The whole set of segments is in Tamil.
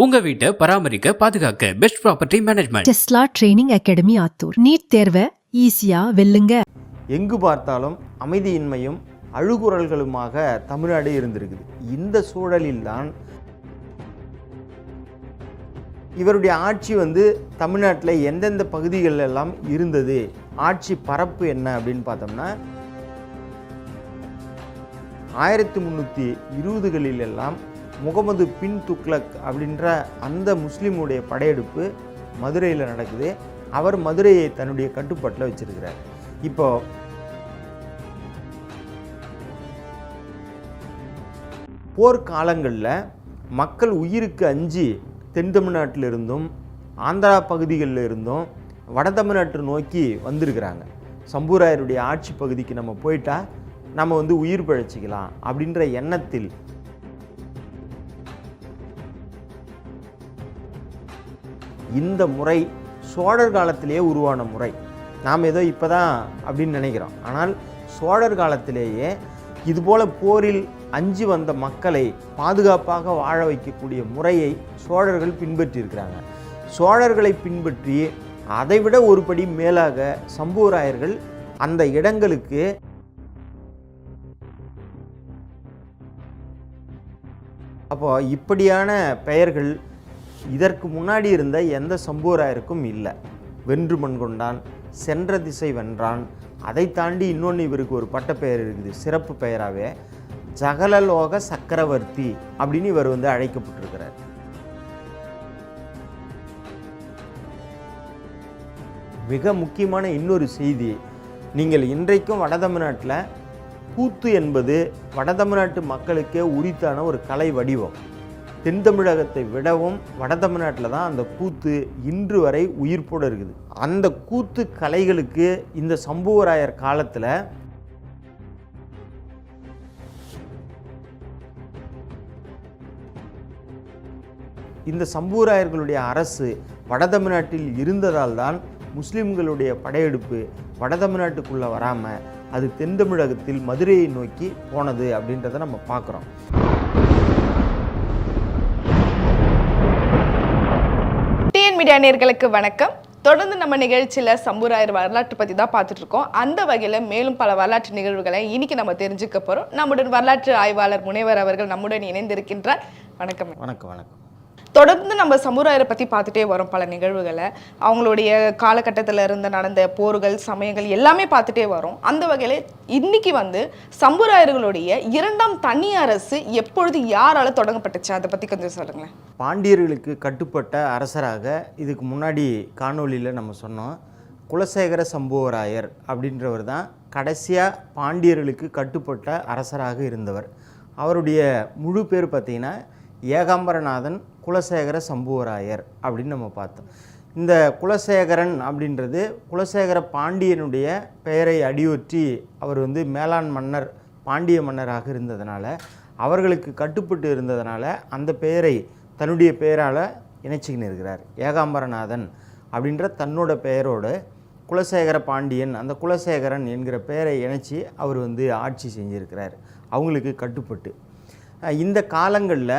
உங்க வீட்டை பராமரிக்க பாதுகாக்க best property management. Tesla training academy Attur. NEET தேர்வை ஈஸியா வெல்லுங்க. எங்கு பார்த்தாலும் அமைதியின்மையும் அழுகுரல்களுமாக தமிழ்நாடு இருந்திருக்குது. இந்த சூழலில்தான் இவருடைய ஆட்சி தமிழ்நாட்டில் எந்தெந்த பகுதிகள் எல்லாம் இருந்தது, ஆட்சி பரப்பு என்ன அப்படின்னு பார்த்தோம்னா 1320களில் எல்லாம் முகமது பின் துக்ளக் அப்படின்ற அந்த முஸ்லீமுடைய படையெடுப்பு மதுரையில் நடக்குது. அவர் மதுரையை தன்னுடைய கட்டுப்பாட்டில் வச்சிருக்கிறார். இப்போ போர்க்காலங்களில் மக்கள் உயிருக்கு அஞ்சி தென் தமிழ்நாட்டில் இருந்தும் ஆந்திரா பகுதிகளில் இருந்தும் வட தமிழ்நாட்டு நோக்கி வந்திருக்கிறாங்க. சம்பூராயருடைய ஆட்சி பகுதிக்கு நம்ம போயிட்டா நம்ம உயிர் பிழைச்சிக்கலாம் அப்படின்ற எண்ணத்தில் இந்த முறை சோழர் காலத்திலேயே உருவான முறை. நாம் ஏதோ இப்போ தான் அப்படின்னு நினைக்கிறோம். ஆனால் சோழர் காலத்திலேயே இதுபோல் போரில் அஞ்சு வந்த மக்களை பாதுகாப்பாக வாழ வைக்கக்கூடிய முறையை சோழர்கள் பின்பற்றியிருக்கிறாங்க. சோழர்களை பின்பற்றி அதைவிட ஒருபடி மேலாக சம்புவராயர்கள் அந்த இடங்களுக்கு அப்போ இப்படியான பெயர்கள் இதற்கு முன்னாடி இருந்த எந்த சம்புவராயருக்கும் இல்லை. வென்று மண்கொண்டான், சென்ற திசை வென்றான், அதை தாண்டி இன்னொன்று இவருக்கு ஒரு பட்ட பெயர் இருக்குது, சிறப்பு பெயராகவே ஜகலலோக சக்கரவர்த்தி அப்படின்னு இவர் அழைக்கப்பட்டிருக்கிறார். மிக முக்கியமான இன்னொரு செய்தி, நீங்கள் இன்றைக்கும் வட தமிழ்நாட்டில் கூத்து என்பது வட தமிழ்நாட்டு மக்களுக்கே உரித்தான ஒரு கலை வடிவம். தென் தமிழகத்தை விடவும் வட தமிழ்நாட்டில் தான் அந்த கூத்து இன்று வரை உயிர்ப்போடு இருக்குது. அந்த கூத்து கலைகளுக்கு இந்த சம்புவராயர் காலத்தில் இந்த சம்புவராயர்களுடைய அரசு வட தமிழ்நாட்டில் இருந்ததால் தான் முஸ்லீம்களுடைய படையெடுப்பு வட தமிழ்நாட்டுக்குள்ளே வராமல் அது தென் தமிழகத்தில் மதுரையை நோக்கி போனது அப்படின்றத நம்ம பார்க்குறோம். டிஎன் மீடியா நேயர்களுக்கு வணக்கம். தொடர்ந்து நம்ம நிகழ்ச்சியில் சம்புவராயர் வரலாற்று பற்றி தான் பார்த்துட்டு இருக்கோம். அந்த வகையில் மேலும் பல வரலாற்று நிகழ்வுகளை இன்னைக்கு நம்ம தெரிஞ்சுக்க போகிறோம். நம்முடன் வரலாற்று ஆய்வாளர் முனைவர் அவர்கள் நம்முடன் இணைந்திருக்கின்றார். வணக்கம். வணக்கம். வணக்கம். தொடர்ந்து நம்ம சம்புவராயரை பற்றி பார்த்துட்டே வரோம். பல நிகழ்வுகளை அவங்களுடைய காலகட்டத்தில் இருந்து நடந்த போர்கள், சமயங்கள் எல்லாமே பார்த்துட்டே வரோம். அந்த வகையில் இன்னைக்கு சம்புவராயர்களுடைய இரண்டாம் தனி அரசு எப்பொழுது யாரால தொடங்கப்பட்டுச்சு அதை பற்றி கொஞ்சம் சொல்லுங்களேன். பாண்டியர்களுக்கு கட்டுப்பட்ட அரசராக இதுக்கு முன்னாடி காணொலியில் நம்ம சொன்னோம். குலசேகர சம்புவராயர் அப்படின்றவர் தான் கடைசியாக பாண்டியர்களுக்கு கட்டுப்பட்ட அரசராக இருந்தவர். அவருடைய முழு பேர் பார்த்திங்கன்னா ஏகாம்பரநாதன் குலசேகர சம்புவராயர் அப்படின்னு நம்ம பார்த்தோம். இந்த குலசேகரன் அப்படின்றது குலசேகர பாண்டியனுடைய பெயரை அடியொற்றி அவர் மேலாண் மன்னர், பாண்டிய மன்னராக இருந்ததுனால, அவர்களுக்கு கட்டுப்பட்டு இருந்ததுனால அந்த பெயரை தன்னுடைய பெயரால் இணைச்சிக்கின்னு இருக்கிறார். ஏகாம்பரநாதன் அப்படின்ற தன்னோட பெயரோடு குலசேகர பாண்டியன், அந்த குலசேகரன் என்கிற பெயரை இணைச்சி அவர் ஆட்சி செஞ்சுருக்கிறார் அவங்களுக்கு கட்டுப்பட்டு. இந்த காலங்களில்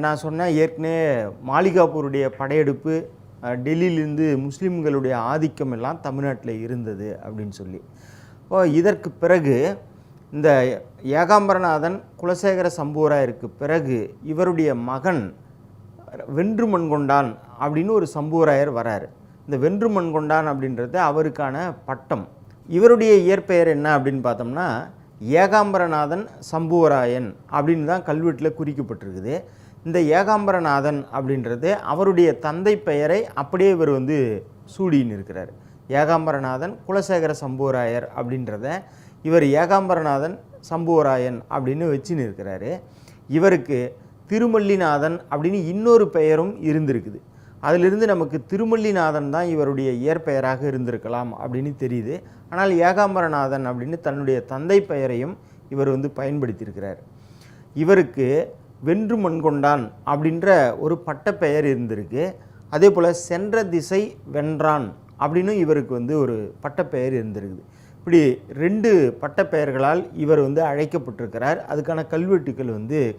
நான் சொன்னேன் ஏற்கனவே மாளிகாப்பூருடைய படையெடுப்பு, டெல்லியிலிருந்து முஸ்லீம்களுடைய ஆதிக்கம் எல்லாம் தமிழ்நாட்டில் இருந்தது அப்படின்னு சொல்லி. இதற்கு பிறகு இந்த ஏகாம்பரநாதன் குலசேகர சம்புவராயருக்கு பிறகு இவருடைய மகன் வென்று மண்கொண்டான் அப்படின்னு ஒரு சம்புவராயர் வராரு. இந்த வென்று மண்கொண்டான் அப்படின்றது அவருக்கான பட்டம். இவருடைய இயற்பெயர் என்ன அப்படின்னு பார்த்தோம்னா ஏகாம்பரநாதன் சம்புவராயன் அப்படின்னு தான் கல்வெட்டில் குறிக்கப்பட்டிருக்குது. இந்த ஏகாம்பரநாதன் அப்படின்றது அவருடைய தந்தை பெயரை அப்படியே இவர் சூடின்னு இருக்கிறார். ஏகாம்பரநாதன் குலசேகர சம்புவராயர் அப்படின்றத இவர் ஏகாம்பரநாதன் சம்புவராயன் அப்படின்னு வச்சுன்னு இருக்கிறாரு. இவருக்கு திருமல்லிநாதன் அப்படின்னு இன்னொரு பெயரும் இருந்திருக்குது. அதிலிருந்து நமக்கு திருமல்லிநாதன் தான் இவருடைய இயற்பெயராக இருந்திருக்கலாம் அப்படின்னு தெரியுது. ஆனால் ஏகாம்பரநாதன் அப்படின்னு தன்னுடைய தந்தை பெயரையும் இவர் பயன்படுத்தியிருக்கிறார். இவருக்கு வென்று மண்கொண்டான் அப்படின்ற ஒரு பட்ட பெயர் இருந்திருக்கு. அதே போல் சென்ற திசை வென்றான் அப்படின்னு இவருக்கு ஒரு பட்ட பெயர் இருந்திருக்குது. இப்படி 2 பட்ட பெயர்களால் இவர் அழைக்கப்பட்டிருக்கிறார். அதுக்கான கல்வெட்டுக்கள்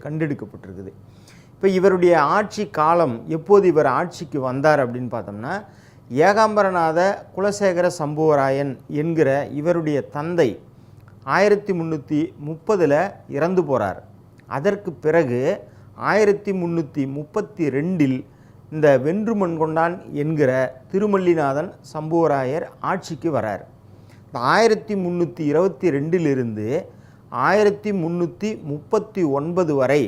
கண்டெடுக்கப்பட்டிருக்குது. இப்போ இவருடைய ஆட்சி காலம் எப்போது இவர் ஆட்சிக்கு வந்தார் அப்படின்னு பார்த்தோம்னா, ஏகாம்பரநாத குலசேகர சம்புவராயன் என்கிற இவருடைய தந்தை 1330 இறந்து போகிறார். அதற்கு பிறகு 1332 இந்த வென்று மண்கொண்டான் என்கிற திருமல்லிநாதன் சம்புவராயர் ஆட்சிக்கு வரார். 1322 1339 வரை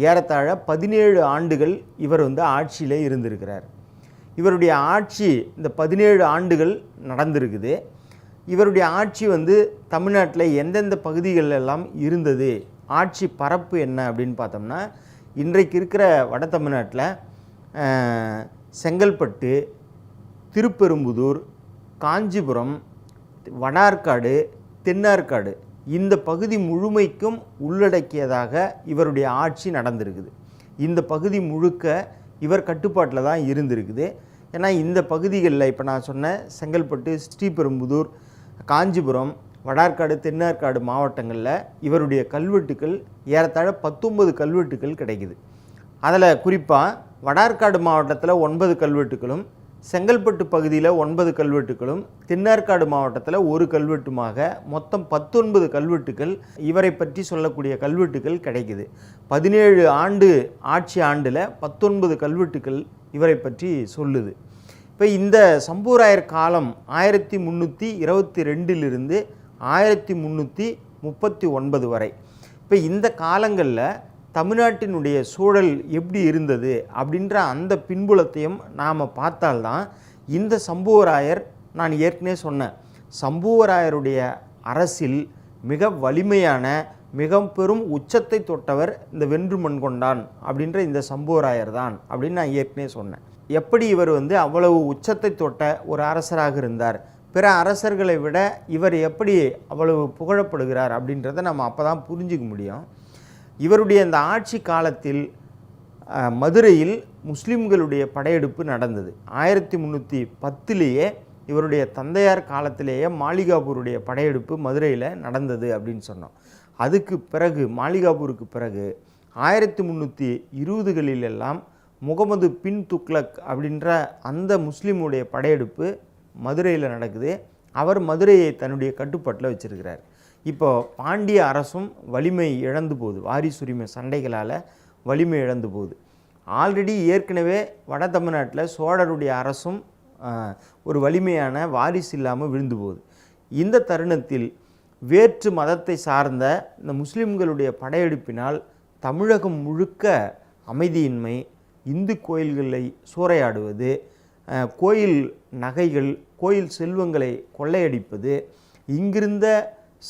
ஏறத்தாழ 17 ஆண்டுகள் இவர் ஆட்சியில் இருந்திருக்கிறார். இவருடைய ஆட்சி இந்த 17 ஆண்டுகள் நடந்திருக்குது. இவருடைய ஆட்சி தமிழ்நாட்டில் எந்தெந்த பகுதிகள் எல்லாம் இருந்தது, ஆட்சி பரப்பு என்ன அப்படின்னு பார்த்தோம்னா, இன்றைக்கு இருக்கிற வட தமிழ்நாட்டில் செங்கல்பட்டு, திருப்பெரும்புதூர், காஞ்சிபுரம், வடார்காடு, தென்னார்காடு இந்த பகுதி முழுமைக்கும் உள்ளடக்கியதாக இவருடைய ஆட்சி நடந்திருக்குது. இந்த பகுதி முழுக்க இவர் கட்டுப்பாட்டில் தான் இருந்திருக்குது. ஏன்னா இந்த பகுதிகளில் இப்போ நான் சொன்ன செங்கல்பட்டு, ஸ்ரீபெரும்புதூர், காஞ்சிபுரம், வடார்காடு, தென்னார்காடு மாவட்டங்களில் இவருடைய கல்வெட்டுக்கள் ஏறத்தாழ 19 கல்வெட்டுக்கள் கிடைக்குது. அதில் குறிப்பாக வடார்காடு மாவட்டத்தில் 9 கல்வெட்டுகளும், செங்கல்பட்டு பகுதியில் 9 கல்வெட்டுகளும், தென்னார்காடு மாவட்டத்தில் 1 கல்வெட்டுமாக மொத்தம் 19 கல்வெட்டுகள் இவரை பற்றி சொல்லக்கூடிய கல்வெட்டுகள் கிடைக்குது. 17 ஆண்டு ஆட்சி ஆண்டில் 19 கல்வெட்டுகள் இவரை பற்றி சொல்லுது. இப்போ இந்த சம்புவராயர் காலம் 1322 1339 வரை. இப்போ இந்த காலங்களில் தமிழ்நாட்டினுடைய சூழல் எப்படி இருந்தது அப்படின்ற அந்த பின்புலத்தையும் நாம் பார்த்தால்தான் இந்த சம்புவராயர், நான் ஏற்கனவே சொன்னேன், சம்புவராயருடைய அரசில் மிக வலிமையான மிக பெரும் உச்சத்தை தொட்டவர் இந்த வென்று மண்கொண்டான் அப்படின்ற இந்த சம்புவராயர் தான் அப்படின்னு நான் ஏற்கனவே சொன்னேன். எப்படி இவர் அவ்வளவு உச்சத்தை தொட்ட ஒரு அரசராக இருந்தார், பிற அரசர்களை விட இவர் எப்படி அவ்வளவு புகழப்படுகிறார் அப்படின்றத நம்ம அப்போ தான் புரிஞ்சிக்க முடியும். இவருடைய இந்த ஆட்சி காலத்தில் மதுரையில் முஸ்லிம்களுடைய படையெடுப்பு நடந்தது. 1310 இவருடைய தந்தையார் காலத்திலேயே மாளிகாபூருடைய படையெடுப்பு மதுரையில் நடந்தது அப்படின்னு சொன்னோம். அதுக்கு பிறகு மாளிகாபூருக்கு பிறகு 1320களில் எல்லாம் முகமது பின் துக்ளக் அப்படின்ற அந்த முஸ்லீமுடைய படையெடுப்பு மதுரையில் நடக்குது. அவர் மதுரையை தன்னுடைய கட்டுப்பாட்டில் வச்சிருக்கிறார். இப்போ பாண்டிய அரசும் வலிமை இழந்து போகுது, வாரிசுரிமை சண்டைகளால் வலிமை இழந்து போகுது. ஆல்ரெடி ஏற்கனவே வட தமிழ்நாட்டில் சோழருடைய அரசும் ஒரு வலிமையான வாரிசு இல்லாமல் விழுந்து போகுது. இந்த தருணத்தில் வேற்று மதத்தை சார்ந்த இந்த முஸ்லிம்களுடைய படையெடுப்பினால் தமிழகம் முழுக்க அமைதியின்மை, இந்து கோயில்களை சூறையாடுவது, கோயில் நகைகள், கோயில் செல்வங்களை கொள்ளையடிப்பது, இங்கிருந்த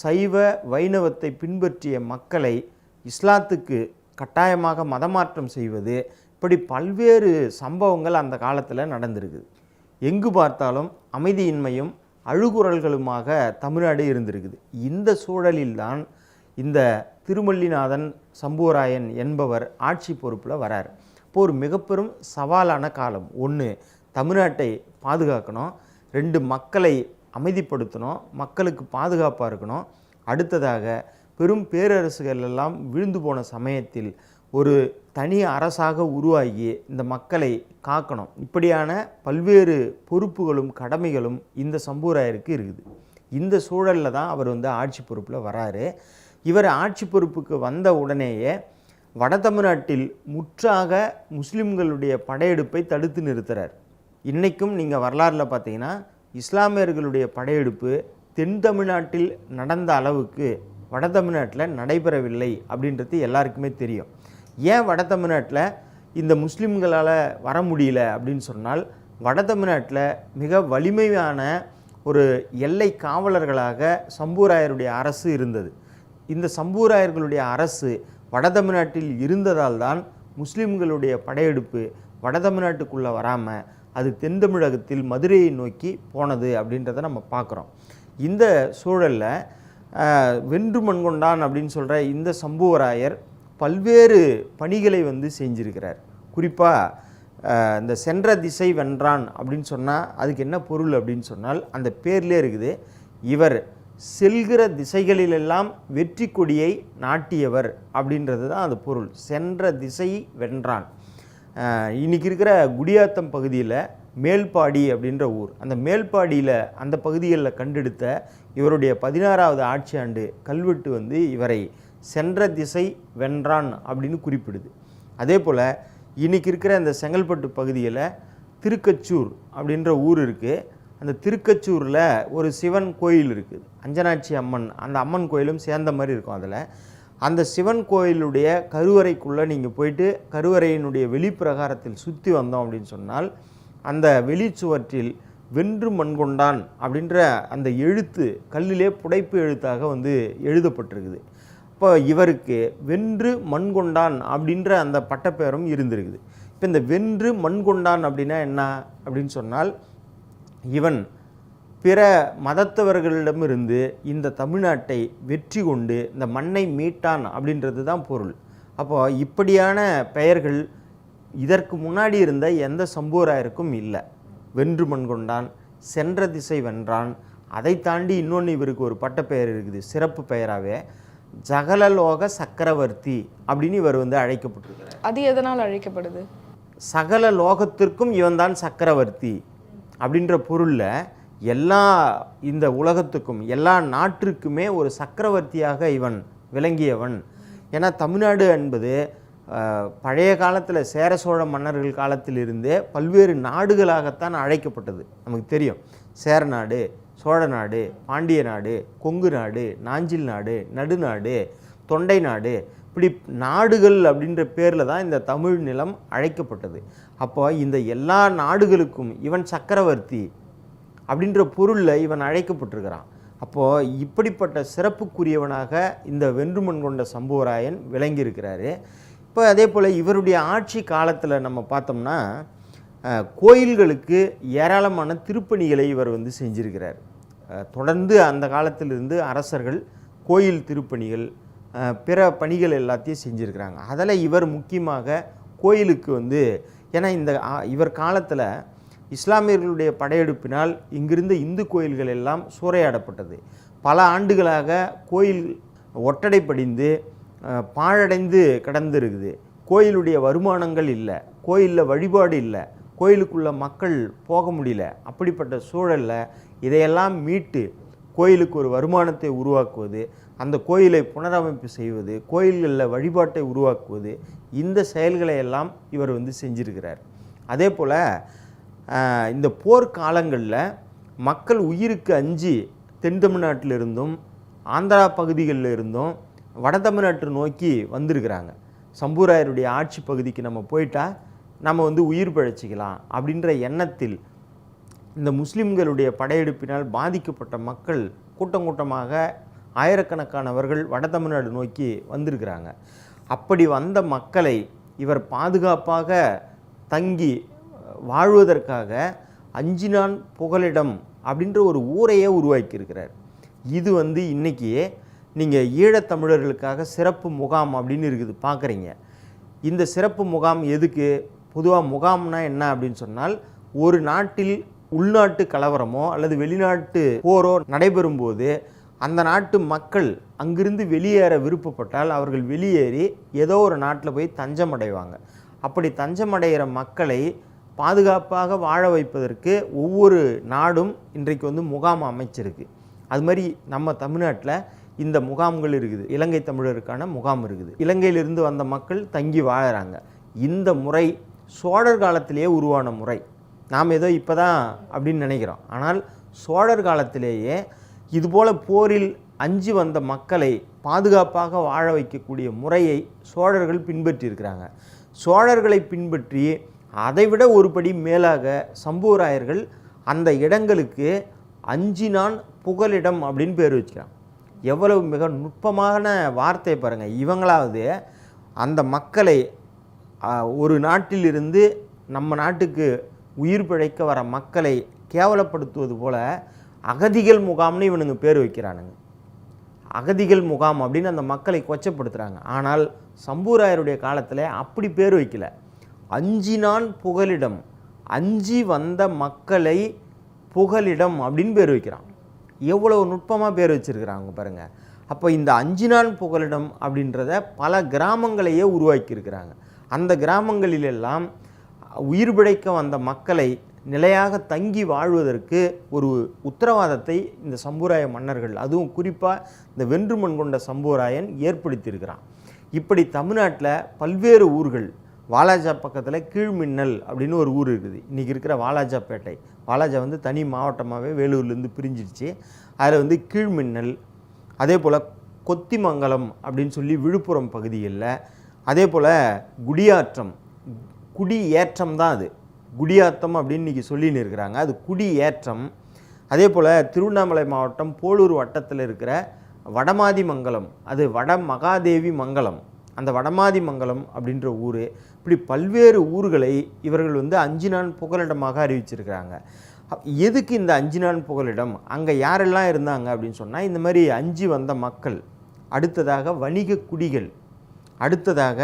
சைவ வைணவத்தை பின்பற்றிய மக்களை இஸ்லாத்துக்கு கட்டாயமாக மதமாற்றம் செய்வது, இப்படி பல்வேறு சம்பவங்கள் அந்த காலத்தில் நடந்திருக்குது. எங்கு பார்த்தாலும் அமைதியின்மையும் அழுகுரல்களுமாக தமிழ்நாடு இருந்திருக்குது. இந்த சூழலில்தான் இந்த திருமல்லிநாதன் சம்புவராயன் என்பவர் ஆட்சி பொறுப்பில் வரார். இப்போ ஒரு மிகப்பெரும் சவாலான காலம். ஒன்று, தமிழ்நாட்டை பாதுகாக்கணும். 2, மக்களை அமைதிப்படுத்தணும், மக்களுக்கு பாதுகாப்பாக இருக்கணும். அடுத்ததாக பெரும் பேரரசுகள் எல்லாம் விழுந்து போன சமயத்தில் ஒரு தனி அரசாக உருவாகி இந்த மக்களை காக்கணும். இப்படியான பல்வேறு பொறுப்புகளும் கடமைகளும் இந்த சம்புவராயருக்கு இருக்குது. இந்த சூழலில் தான் அவர் ஆட்சி பொறுப்பில் வராரு. இவர் ஆட்சி பொறுப்புக்கு வந்த உடனேயே வட தமிழ்நாட்டில் முற்றாக முஸ்லிம்களுடைய படையெடுப்பை தடுத்து நிறுத்துகிறார். இன்றைக்கும் நீங்கள் வரலாறில் பார்த்தீங்கன்னா இஸ்லாமியர்களுடைய படையெடுப்பு தென் தமிழ்நாட்டில் நடந்த அளவுக்கு வட தமிழ்நாட்டில் நடைபெறவில்லை அப்படின்றது எல்லாருக்குமே தெரியும். ஏன் வட தமிழ்நாட்டில் இந்த முஸ்லிம்களால் வர முடியல அப்படின்னு சொன்னால், வட தமிழ்நாட்டில் மிக வலிமையான ஒரு எல்லை காவலர்களாக சம்புவராயருடைய அரசு இருந்தது. இந்த சம்புவராயர்களுடைய அரசு வட தமிழ்நாட்டில் இருந்ததால் தான் முஸ்லிம்களுடைய படையெடுப்பு வட தமிழ்நாட்டுக்குள்ளே வராமல் அது தென் தமிழகத்தில் மதுரையை நோக்கி போனது அப்படின்றத நம்ம பார்க்குறோம். இந்த சூழலில் வென்று மண்கொண்டான் அப்படின்னு சொல்கிற இந்த சம்புவராயர் பல்வேறு பணிகளை செஞ்சிருக்கிறார். குறிப்பாக இந்த சென்ற திசை வென்றான் அப்படின்னு சொன்னால் அதுக்கு என்ன பொருள் அப்படின்னு சொன்னால், அந்த பேர்லேயே இருக்குது, இவர் செல்கிற திசைகளிலெல்லாம் வெற்றி கொடியை நாட்டியவர் அப்படின்றது தான் அது பொருள். சென்ற திசை வென்றான். இன்றைக்கி இருக்கிற குடியாத்தம் பகுதியில் மேல்பாடி அப்படின்ற ஊர், அந்த மேல்பாடியில் அந்த பகுதிகளில் கண்டெடுத்த இவருடைய 16வது ஆட்சி ஆண்டு கல்வெட்டு வந்து இவரை சென்ற திசை வென்றான் அப்படின்னு குறிப்பிடுது. அதே போல் இன்றைக்கி இருக்கிற அந்த செங்கல்பட்டு பகுதியில் திருக்கச்சூர் அப்படின்ற ஊர் இருக்குது. அந்த திருக்கச்சூரில் ஒரு சிவன் கோயில் இருக்குது, அஞ்சனாட்சி அம்மன். அந்த அம்மன் கோயிலும் சேர்ந்த மாதிரி இருக்கும். அதில் அந்த சிவன் கோயிலுடைய கருவறைக்குள்ளே நீங்கள் போயிட்டு கருவறையினுடைய வெளிப்பிரகாரத்தில் சுற்றி வந்தோம் அப்படின்னு சொன்னால் அந்த வெளிச்சுவற்றில் வென்று மண்கொண்டான் அப்படின்ற அந்த எழுத்து கல்லிலே புடைப்பு எழுத்தாக வந்து எழுதப்பட்டிருக்குது. இப்போ இவருக்கு வென்று மண்கொண்டான் அப்படின்ற அந்த பட்டப்பெயரும் இருந்திருக்குது. இப்போ இந்த வென்று மண்கொண்டான் அப்படின்னா என்ன அப்படின்னு சொன்னால், இவன் பிற மதத்தவர்களிடமிருந்து இந்த தமிழ்நாட்டை வெற்றி கொண்டு இந்த மண்ணை மீட்டான் அப்படின்றது தான் பொருள். அப்போது இப்படியான பெயர்கள் இதற்கு முன்னாடி இருந்த எந்த சம்புவராயருக்கும் இல்லை. வென்று மண்கொண்டான், சென்ற திசை வென்றான். அதை தாண்டி இன்னொன்று இவருக்கு ஒரு பட்டப்பெயர் இருக்குது, சிறப்பு பெயராகவே ஜகலலோக சக்கரவர்த்தி அப்படின்னு இவர் வந்து அழைக்கப்பட்டிருக்கிறார். அது எதனால் அழைக்கப்படுது? சகல லோகத்திற்கும் இவன் தான் சக்கரவர்த்தி அப்படின்ற பொருளில் எல்லா இந்த உலகத்துக்கும் எல்லா நாட்டிற்குமே ஒரு சக்கரவர்த்தியாக இவன் விளங்கியவன். ஏன்னா தமிழ்நாடு என்பது பழைய காலத்தில் சேர சோழ மன்னர்கள் காலத்திலிருந்தே பல்வேறு நாடுகளாகத்தான் அழைக்கப்பட்டது. நமக்கு தெரியும், சேர நாடு, சோழ நாடு, பாண்டிய நாடு, கொங்கு நாடு, நாஞ்சில் நாடு, நடுநாடு, தொண்டை நாடு, இப்படி நாடுகள் அப்படின்ற பேரில் தான் இந்த தமிழ் நிலம் அழைக்கப்பட்டது. அப்போ இந்த எல்லா நாடுகளுக்கும் இவன் சக்கரவர்த்தி அப்படின்ற பொருளில் இவன் அழைக்கப்பட்டிருக்கிறான். அப்போது இப்படிப்பட்ட சிறப்புக்குரியவனாக இந்த வென்றுமண் கொண்ட சம்புவராயன் விளங்கியிருக்கிறாரு. இப்போ அதே போல் இவருடைய ஆட்சி காலத்தில் நம்ம பார்த்தோம்னா கோயில்களுக்கு ஏராளமான திருப்பணிகளை இவர் வந்து செஞ்சிருக்கிறார். தொடர்ந்து அந்த காலத்திலிருந்து அரசர்கள் கோயில் திருப்பணிகள் பிற பணிகள் எல்லாத்தையும் செஞ்சுருக்கிறாங்க. அதில் இவர் முக்கியமாக கோயிலுக்கு வந்து, ஏன்னா இவர் காலத்தில் இஸ்லாமியர்களுடைய படையெடுப்பினால் இங்கிருந்த இந்து கோயில்கள் எல்லாம் சூறையாடப்பட்டது. பல ஆண்டுகளாக கோயில் ஒட்டடைப்படிந்து பாழடைந்து கடந்து இருக்குது. கோயிலுடைய வருமானங்கள் இல்லை, கோயிலில் வழிபாடு இல்லை, கோயிலுக்குள்ள மக்கள் போக முடியல. அப்படிப்பட்ட சூழலில் இதையெல்லாம் மீட்டு கோயிலுக்கு ஒரு வருமானத்தை உருவாக்குவது, அந்த கோயிலை புனரமைப்பு செய்வது, கோயில்களில் வழிபாட்டை உருவாக்குவது, இந்த செயல்களை எல்லாம் இவர் வந்து செஞ்சிருக்கிறார். அதே போல் இந்த போர்க்காலங்களில் மக்கள் உயிருக்கு அஞ்சி தென் தமிழ்நாட்டிலிருந்தும் ஆந்திரா பகுதிகளில் இருந்தும் வட தமிழ்நாட்டை நோக்கி வந்திருக்கிறாங்க. சம்புவராயருடைய ஆட்சி பகுதிக்கு நம்ம போயிட்டால் நம்ம வந்து உயிர் பிழைச்சிக்கலாம் அப்படின்ற எண்ணத்தில் இந்த முஸ்லிம்களுடைய படையெடுப்பினால் பாதிக்கப்பட்ட மக்கள் கூட்டம் கூட்டமாக ஆயிரக்கணக்கானவர்கள் வட தமிழ்நாடு நோக்கி வந்திருக்கிறாங்க. அப்படி வந்த மக்களை இவர் பாதுகாப்பாக தங்கி வாழ்வதற்காக அஞ்சினான் புகலிடம் அப்படின்ற ஒரு ஊரையே உருவாக்கியிருக்கிறார். இது வந்து இன்றைக்கி நீங்கள் ஈழத்தமிழர்களுக்காக சிறப்பு முகாம் அப்படின்னு இருக்குது பார்க்குறீங்க. இந்த சிறப்பு முகாம் எதுக்கு? பொதுவாக முகாம்னா என்ன அப்படின்னு சொன்னால், ஒரு நாட்டில் உள்நாட்டு கலவரமோ அல்லது வெளிநாட்டு போரோ நடைபெறும்போது அந்த நாட்டு மக்கள் அங்கிருந்து வெளியேற விருப்பப்பட்டால் அவர்கள் வெளியேறி ஏதோ ஒரு நாட்டில் போய் தஞ்சம் அடைவாங்க. அப்படி தஞ்சமடைகிற மக்களை பாதுகாப்பாக வாழ வைப்பதற்கு ஒவ்வொரு நாடும் இன்றைக்கு வந்து முகாம் அமைச்சிருக்கு. அது மாதிரி நம்ம தமிழ்நாட்டில் இந்த முகாம்கள் இருக்குது. இலங்கை தமிழருக்கான முகாம் இருக்குது. இலங்கையிலிருந்து வந்த மக்கள் தங்கி வாழறாங்க. இந்த முறை சோழர் காலத்திலேயே உருவான முறை. நாம் ஏதோ இப்போ தான் அப்படின்னு நினைக்கிறோம். ஆனால் சோழர் காலத்திலேயே இதுபோல் போரில் அஞ்சி வந்த மக்களை பாதுகாப்பாக வாழ வைக்கக்கூடிய முறையை சோழர்கள் பின்பற்றியிருக்கிறாங்க. சோழர்களை பின்பற்றி அதைவிட ஒருபடி மேலாக சம்புவராயர்கள் அந்த இடங்களுக்கு அஞ்சினான் புகலிடம் அப்படின்னு பேர் வச்சுக்கிறான். எவ்வளவு மிக நுட்பமான வார்த்தை பாருங்கள். இவங்களாவது அந்த மக்களை ஒரு நாட்டிலிருந்து நம்ம நாட்டுக்கு உயிர் பிழைக்க வர மக்களை கேவலப்படுத்துவது போல் அகதிகள் முகாம்னு இவனுங்க பேர் வைக்கிறானுங்க. அகதிகள் முகாம் அப்படின்னு அந்த மக்களை கொச்சப்படுத்துகிறாங்க. ஆனால் சம்புவராயருடைய காலத்தில் அப்படி பேர் வைக்கல. அஞ்சினான் புகலிடம், அஞ்சி வந்த மக்களை புகலிடம் அப்படின்னு பேர் வைக்கிறான். எவ்வளவு நுட்பமாக பேர் வச்சுருக்கிறாங்க பாருங்கள். அப்போ இந்த 5 நாள் புகலிடம் அப்படின்றத பல கிராமங்களையே உருவாக்கியிருக்கிறாங்க. அந்த கிராமங்களிலெல்லாம் உயிர் பிழைக்க வந்த மக்களை நிலையாக தங்கி வாழ்வதற்கு ஒரு உத்தரவாதத்தை இந்த சம்புவராய மன்னர்கள், அதுவும் குறிப்பாக இந்த வென்று மண் கொண்ட சம்புவராயன் ஏற்படுத்தியிருக்கிறான். இப்படி தமிழ்நாட்டில் பல்வேறு ஊர்கள், வாலாஜா பக்கத்தில் கீழ்மின்னல் அப்படின்னு ஒரு ஊர் இருக்குது. இன்றைக்கி இருக்கிற வாலாஜாப்பேட்டை, வாலாஜா வந்து தனி மாவட்டமாகவே வேலூர்லேருந்து பிரிஞ்சிடுச்சு. அதில் வந்து கீழ்மின்னல், அதே போல் கொத்திமங்கலம் அப்படின்னு சொல்லி விழுப்புரம் பகுதிகளில், அதே போல் குடியாற்றம், குடியேற்றம் தான் அது, குடியாத்தம் அப்படின்னு இன்றைக்கி சொல்லின்னு இருக்கிறாங்க, அது குடியேற்றம். அதே போல் திருவண்ணாமலை மாவட்டம் போலூர் வட்டத்தில் இருக்கிற வடமாதி மங்கலம், அது வட மகாதேவி மங்கலம், அந்த வடமாதி மங்கலம் அப்படின்ற ஊர். இப்படி பல்வேறு ஊர்களை இவர்கள் வந்து 5 நாள் புகலிடமாக அறிவிச்சிருக்கிறாங்க. எதுக்கு இந்த 5 நாள் புகலிடம்? அங்கே யாரெல்லாம் இருந்தாங்க அப்படின்னு சொன்னால், இந்த மாதிரி 5 வந்த மக்கள், அடுத்ததாக வணிக குடிகள், அடுத்ததாக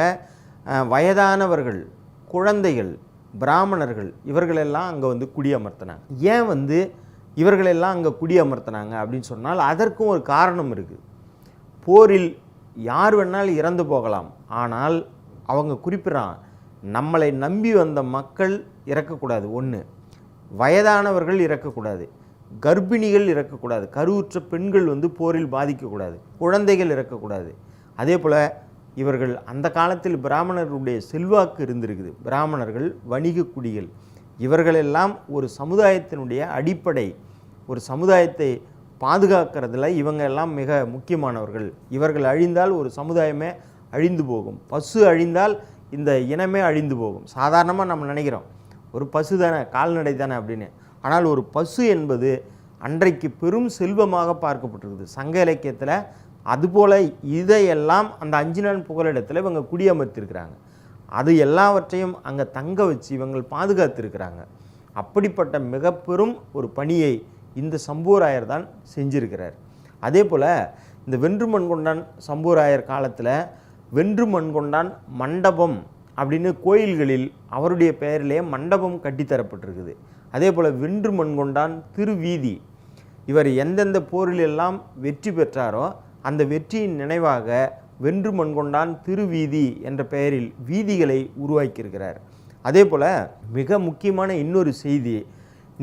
வயதானவர்கள், குழந்தைகள், பிராமணர்கள், இவர்களெல்லாம் அங்கே வந்து குடியமர்த்தினாங்க. ஏன் வந்து இவர்களெல்லாம் அங்கே குடியமர்த்தினாங்க அப்படின்னு சொன்னால் அதற்கும் ஒரு காரணம் இருக்குது. போரில் யார் வேணாலும் இறந்து போகலாம், ஆனால் அவங்க குறிப்பிட்றான், நம்மளை நம்பி வந்த மக்கள் இறக்கக்கூடாது. ஒன்று, வயதானவர்கள் இறக்கக்கூடாது, கர்ப்பிணிகள் இறக்கக்கூடாது, கருவுற்ற பெண்கள் வந்து போரில் பாதிக்கக்கூடாது, குழந்தைகள் இறக்கக்கூடாது. அதே போல் இவர்கள் அந்த காலத்தில் பிராமணர்களுடைய செல்வாக்கு இருந்திருக்குது. பிராமணர்கள், வணிக குடிகள், இவர்களெல்லாம் ஒரு சமுதாயத்தினுடைய அடிப்படை. ஒரு சமுதாயத்தை பாதுகாக்கிறதுல இவங்க எல்லாம் மிக முக்கியமானவர்கள். இவர்கள் அழிந்தால் ஒரு சமுதாயமே அழிந்து போகும். பசு அழிந்தால் இந்த இனமே அழிந்து போகும். சாதாரணமாக நம்ம நினைக்கிறோம் ஒரு பசு தானே, கால்நடை தானே அப்படின்னு. ஆனால் ஒரு பசு என்பது அன்றைக்கு பெரும் செல்வமாக பார்க்கப்பட்டிருக்குது சங்க இலக்கியத்தில். அதுபோல் இதையெல்லாம் அந்த 5 நாள் புகலிடத்தில் இவங்க குடியமர்த்திருக்கிறாங்க. அது எல்லாவற்றையும் அங்கே தங்க வச்சு இவங்க பாதுகாத்திருக்கிறாங்க. அப்படிப்பட்ட மிக பெரும் ஒரு பணியை இந்த சம்புவராயர் தான் செஞ்சிருக்கிறார். அதே போல் இந்த வென்று மண்கொண்டான் சம்புவராயர் காலத்தில் வென்று மண்கொண்டான் மண்டபம் அப்படின்னு கோயில்களில் அவருடைய பெயரிலே மண்டபம் கட்டித்தரப்பட்டிருக்குது. அதே போல் வென்று மண்கொண்டான் திருவீதி, இவர் எந்தெந்த போரிலெல்லாம் வெற்றி பெற்றாரோ அந்த வெற்றியின் நினைவாக வென்று மண்கொண்டான் திருவீதி என்ற பெயரில் வீதிகளை உருவாக்கியிருக்கிறார். அதே போல் மிக முக்கியமான இன்னொரு செய்தி,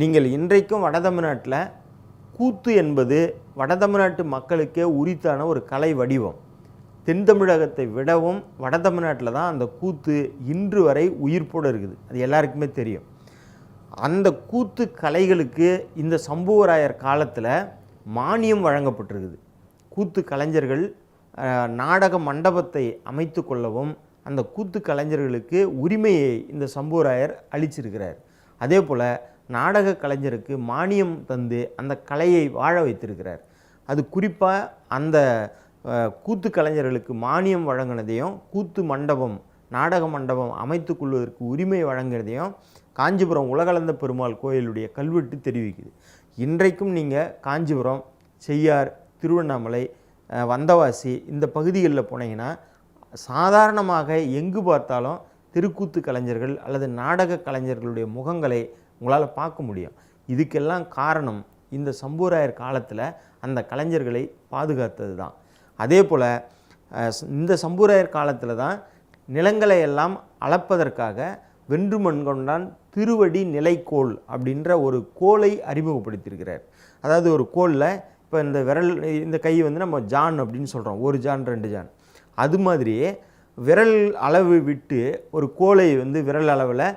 நீங்கள் இன்றைக்கும் வடதமிழ்நாட்டில் கூத்து என்பது வடதமிழ்நாட்டு மக்களுக்கே உரித்தான ஒரு கலை வடிவம். தென் தமிழகத்தை விடவும் வடதமிழ்நாட்டில் தான் அந்த கூத்து இன்று வரை உயிர்ப்போடு இருக்குது. அது எல்லாருக்குமே தெரியும். அந்த கூத்து கலைகளுக்கு இந்த சம்புவராயர் காலத்தில் மானியம் வழங்கப்பட்டிருக்குது. கூத்து கலைஞர்கள் நாடக மண்டபத்தை அமைத்து கொள்ளவும் அந்த கூத்து கலைஞர்களுக்கு உரிமையை இந்த சம்புவராயர் அளிச்சிருக்கிறார். அதே போல் நாடக கலைஞருக்கு மானியம் தந்து அந்த கலையை வாழ வைத்திருக்கிறார். அது குறிப்பாக அந்த கூத்து கலைஞர்களுக்கு மானியம் வழங்கினதையும் கூத்து மண்டபம், நாடக மண்டபம் அமைத்து கொள்வதற்கு உரிமை வழங்கினதையும் காஞ்சிபுரம் உலகளந்த பெருமாள் கோயிலுடைய கல்வெட்டு தெரிவிக்குது. இன்றைக்கும் நீங்கள் காஞ்சிபுரம், செய்யார், திருவண்ணாமலை, வந்தவாசி இந்த பகுதிகளில் போனீங்கன்னா சாதாரணமாக எங்கு பார்த்தாலும் தெருக்கூத்து கலைஞர்கள் அல்லது நாடக கலைஞர்களுடைய முகங்களை உங்களால் பார்க்க முடியும். இதுக்கெல்லாம் காரணம் இந்த சம்புவராயர் காலத்தில் அந்த கலைஞர்களை பாதுகாத்தது தான். அதே போல் இந்த சம்புவராயர் காலத்தில் தான் நிலங்களை எல்லாம் அளப்பதற்காக வென்று மண்கொண்டான் திருவடி நிலைக்கோள் அப்படின்ற ஒரு கோலை அறிமுகப்படுத்தியிருக்கிறார். அதாவது ஒரு கோலில் இப்போ இந்த விரல், இந்த கை வந்து நம்ம ஜான் அப்படின்னு சொல்கிறோம், 1 ஜான் 2 ஜான், அது மாதிரியே விரல் அளவு விட்டு ஒரு கோலை வந்து விரல் அளவில்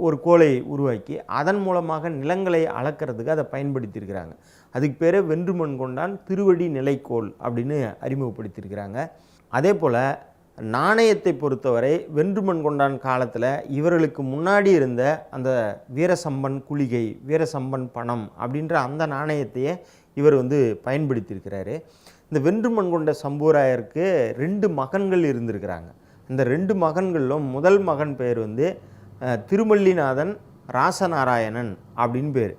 ஒரு கோலை உருவாக்கி அதன் மூலமாக நிலங்களை அளக்கிறதுக்கு அதை பயன்படுத்தியிருக்கிறாங்க. அதுக்கு பேர் வென்று மண்கொண்டான் திருவடி நிலைக்கோள் அப்படின்னு அறிமுகப்படுத்தியிருக்கிறாங்க. அதே போல் நாணயத்தை பொறுத்தவரை வென்று மண்கொண்டான் காலத்தில் இவர்களுக்கு முன்னாடி இருந்த அந்த வீரசம்பன் குளிகை, வீரசம்பன் பணம் அப்படின்ற அந்த நாணயத்தையே இவர் வந்து பயன்படுத்தியிருக்கிறாரு. இந்த வென்று மண்கொண்ட சம்புவராயருக்கு 2 மகன்கள் இருந்திருக்கிறாங்க. இந்த 2 மகன்களிலும் முதல் மகன் பெயர் வந்து திருமல்லிநாதன் ராசநாராயணன் அப்படின்னு பேர்.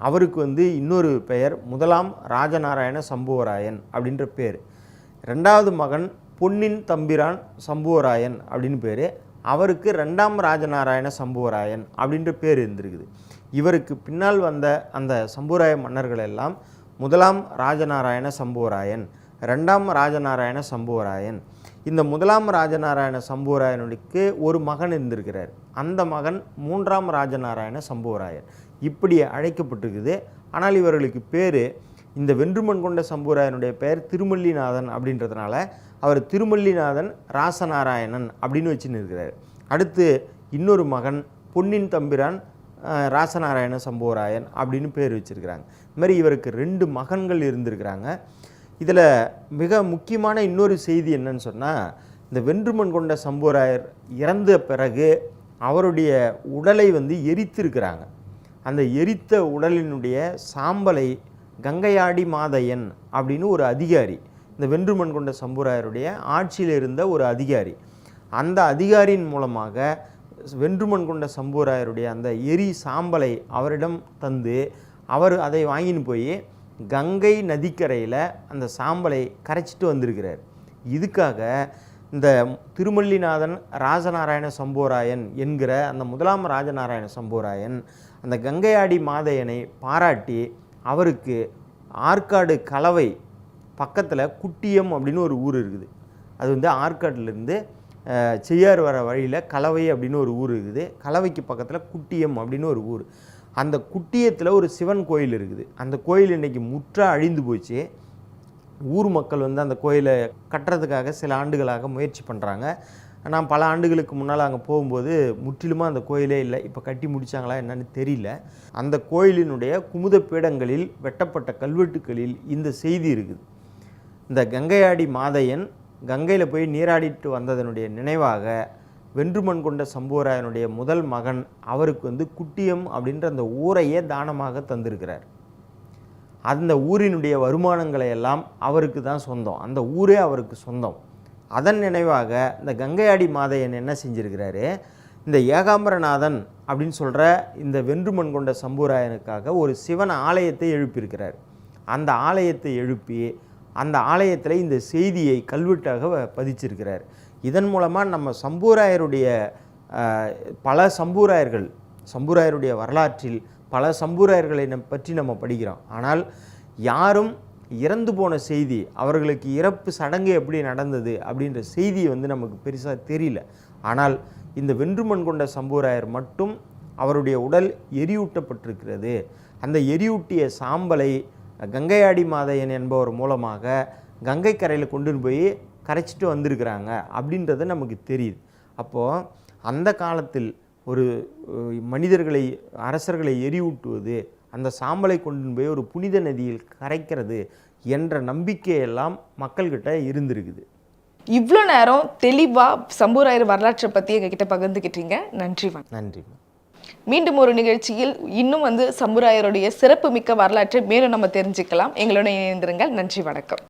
அவருக்கு வந்து இன்னொரு பெயர் முதலாம் ராஜநாராயண சம்புவராயன் அப்படின்ற பேர். 2வது மகன் பொன்னின் தம்பிரான் சம்புவராயன் அப்படின்னு பேர். அவருக்கு 2ஆம் ராஜநாராயண சம்புவராயன் அப்படின்ற பேர் இருந்திருக்குது. இவருக்கு பின்னால் வந்த அந்த சம்புவராய மன்னர்கள் எல்லாம் முதலாம் ராஜநாராயண சம்புவராயன், ரெண்டாம் ராஜநாராயண சம்புவராயன். இந்த முதலாம் ராஜநாராயண சம்புவராயனுக்கு ஒரு மகன் இருந்திருக்கிறார். அந்த மகன் மூன்றாம் ராஜநாராயண சம்புவராயன் இப்படி அழைக்கப்பட்டிருக்குது. ஆனால் இவர்களுக்கு பேர், இந்த வென்றுமண் கொண்ட சம்புவராயனுடைய பெயர் திருமல்லிநாதன் அப்படின்றதுனால அவர் திருமல்லிநாதன் ராசநாராயணன் அப்படின்னு வச்சுன்னு இருக்கிறார். அடுத்து இன்னொரு மகன் பொன்னின் தம்பிரான் ராசநாராயண சம்புவராயன் அப்படின்னு பேர் வச்சுருக்கிறாங்க. இது மாதிரி இவருக்கு 2 மகன்கள் இருந்திருக்கிறாங்க. இதில் மிக முக்கியமான இன்னொரு செய்தி என்னன்னு சொன்னால், இந்த வென்றுமண் கொண்ட சம்புவராயர் இறந்த பிறகு அவருடைய உடலை எரித்திருக்கிறாங்க. அந்த எரித்த உடலினுடைய சாம்பலை கங்கையாடி மாதையன் அப்படின்னு ஒரு அதிகாரி, இந்த வென்றுமண் கொண்ட சம்புவராயருடைய ஆட்சியில் இருந்த ஒரு அதிகாரி, அந்த அதிகாரியின் மூலமாக வென்றுமண் கொண்ட சம்புவராயருடைய அந்த எரி சாம்பலை அவரிடம் தந்து அவர் அதை வாங்கின்னு போய் கங்கை நதிக்கரையில் அந்த சாம்பலை கரைச்சிட்டு வந்திருக்கிறார். இதுக்காக இந்த திருமல்லிநாதன் ராஜநாராயண சம்புவராயன் என்கிற அந்த முதலாம் ராஜநாராயண சம்புவராயன் அந்த கங்கையாடி மாதையனை பாராட்டி அவருக்கு ஆற்காடு கலவை பக்கத்தில் குட்டியம் அப்படின்னு ஒரு ஊர் இருக்குது. அது ஆற்காட்டிலேருந்து செய்யார் வர வழியில் கலவை அப்படின்னு ஒரு ஊர் இருக்குது. கலவைக்கு பக்கத்தில் குட்டியம் அப்படின்னு ஒரு ஊர். அந்த குட்டியத்தில் ஒரு சிவன் கோயில் இருக்குது. அந்த கோயில் இன்றைக்கி முற்றா அழிந்து போச்சு. ஊர் மக்கள் அந்த கோயிலை கட்டுறதுக்காக சில ஆண்டுகளாக முயற்சி பண்ணுறாங்க. நான் பல ஆண்டுகளுக்கு முன்னால் அங்கே போகும்போது முற்றிலுமாக அந்த கோயிலே இல்லை. இப்போ கட்டி முடித்தாங்களா என்னன்னு தெரியல. அந்த கோயிலினுடைய குமுத பீடங்களில் வெட்டப்பட்ட கல்வெட்டுக்களில் இந்த செய்தி இருக்குது. இந்த கங்கையாடி மாதையன் கங்கையில் போய் நீராடிட்டு வந்ததனுடைய நினைவாக வென்றுமண் கொண்ட சம்புவராயனுடைய முதல் மகன் அவருக்கு குட்டியம் அப்படின்ற அந்த ஊரையே தானமாக தந்திருக்கிறார். அந்த ஊரினுடைய வருமானங்களை எல்லாம் அவருக்கு தான் சொந்தம். அந்த ஊரே அவருக்கு சொந்தம். அதன் நினைவாக இந்த கங்கையாடி மாதையன் என்ன செஞ்சிருக்கிறாரு, இந்த ஏகாம்பரநாதன் அப்படின்னு சொல்கிற இந்த வென்றுமண் கொண்ட சம்புவராயனுக்காக ஒரு சிவன் ஆலயத்தை எழுப்பியிருக்கிறார். அந்த ஆலயத்தை எழுப்பி அந்த ஆலயத்தில் இந்த செய்தியை கல்வெட்டாக பதிச்சிருக்கிறார். இதன் மூலமாக நம்ம சம்புவராயருடைய பல சம்புவராயருடைய வரலாற்றில் பல சம்புவராயர்களை பற்றி நம்ம படிக்கிறோம். ஆனால் யாரும் இறந்து போன செய்தி, அவர்களுக்கு இறப்பு சடங்கு எப்படி நடந்தது அப்படின்ற செய்தி நமக்கு பெருசாக தெரியல. ஆனால் இந்த வென்றுமண் கொண்ட சம்புவராயர் மட்டும் அவருடைய உடல் எரியூட்டப்பட்டிருக்கிறது. அந்த எரியூட்டிய சாம்பலை கங்கையாடி மாதையன் என்பவர் மூலமாக கங்கை கரையில் கொண்டு போய் கரைச்சிட்டு வந்திருக்கிறாங்க அப்படின்றது நமக்கு தெரியுது. அப்போது அந்த காலத்தில் ஒரு மனிதர்களை, அரசர்களை எரியூட்டுவது, அந்த சாம்பலை கொண்டு போய் ஒரு புனித நதியில் கரைக்கிறது என்ற நம்பிக்கையெல்லாம் மக்கள்கிட்ட இருந்திருக்குது. இவ்வளோ நேரம் தெளிவாக சம்புவராயர் வரலாற்றை பற்றி எங்ககிட்ட பகிர்ந்துக்கிட்டீங்க. நன்றி. நன்றி. மீண்டும் ஒரு நிகழ்ச்சியில் இன்னும் சம்புவராயருடைய சிறப்பு மிக்க வரலாற்றை மேலும் நம்ம தெரிஞ்சுக்கலாம். எங்களோட இணைந்திருங்கள். நன்றி, வணக்கம்.